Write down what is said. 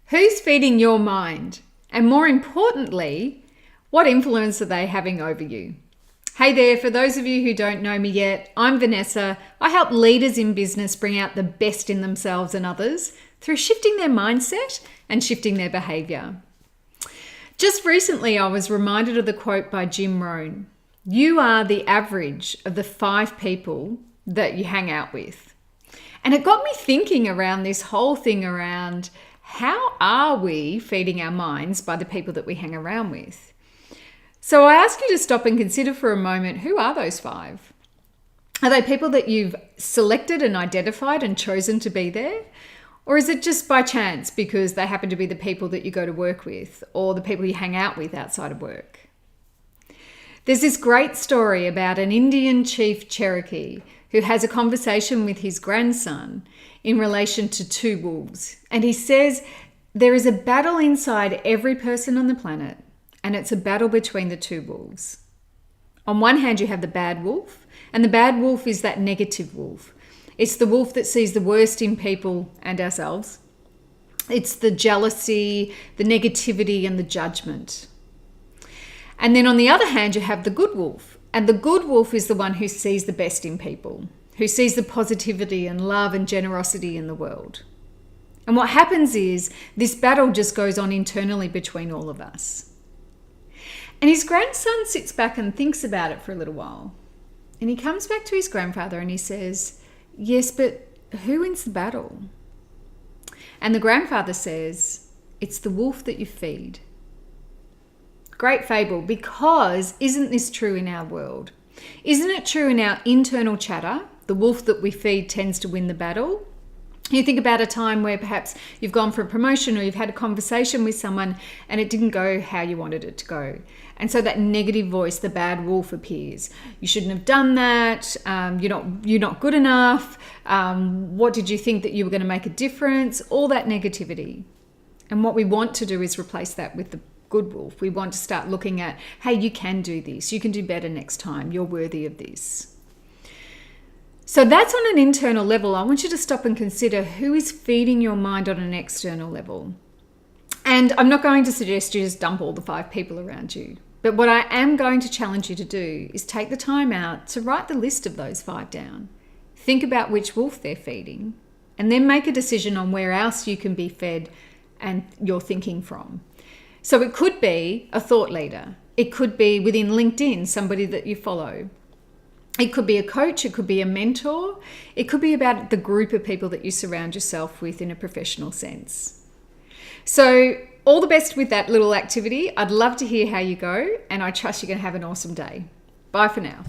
Who's feeding your mind? And more importantly, what influence are they having over you? Hey there, for those of you who don't know me yet, I'm Vanessa. I help leaders in business bring out the best in themselves and others through shifting their mindset and shifting their behavior. Just recently, I was reminded of the quote by Jim Rohn. You are the average of the 5 people that you hang out with. And it got me thinking around this whole thing around how are we feeding our minds by the people that we hang around with? So I ask you to stop and consider for a moment, who are those 5? Are they people that you've selected and identified and chosen to be there? Or is it just by chance because they happen to be the people that you go to work with or the people you hang out with outside of work? There's this great story about an Indian chief Cherokee who has a conversation with his grandson in relation to 2 wolves. And he says, there is a battle inside every person on the planet, and it's a battle between the 2 wolves. On one hand, you have the bad wolf, and the bad wolf is that negative wolf. It's the wolf that sees the worst in people and ourselves. It's the jealousy, the negativity, and the judgment. And then on the other hand, you have the good wolf. And the good wolf is the one who sees the best in people, who sees the positivity and love and generosity in the world. And what happens is this battle just goes on internally between all of us. And his grandson sits back and thinks about it for a little while. And he comes back to his grandfather and he says, yes, but who wins the battle? And the grandfather says, it's the wolf that you feed. Great fable, because isn't this true in our world? Isn't it true in our internal chatter? The wolf that we feed tends to win the battle. You think about a time where perhaps you've gone for a promotion or you've had a conversation with someone and it didn't go how you wanted it to go. And so that negative voice, the bad wolf, appears. You shouldn't have done that. You're not good enough. What did you think that you were going to make a difference? All that negativity. And what we want to do is replace that with the good wolf. We want to start looking at, hey, you can do this. You can do better next time. You're worthy of this. So that's on an internal level. I want you to stop and consider who is feeding your mind on an external level. And I'm not going to suggest you just dump all the 5 people around you. But what I am going to challenge you to do is take the time out to write the list of those 5 down. Think about which wolf they're feeding, and then make a decision on where else you can be fed and you're thinking from. So it could be a thought leader. It could be within LinkedIn, somebody that you follow. It could be a coach. It could be a mentor. It could be about the group of people that you surround yourself with in a professional sense. So all the best with that little activity. I'd love to hear how you go, and I trust you're going to have an awesome day. Bye for now.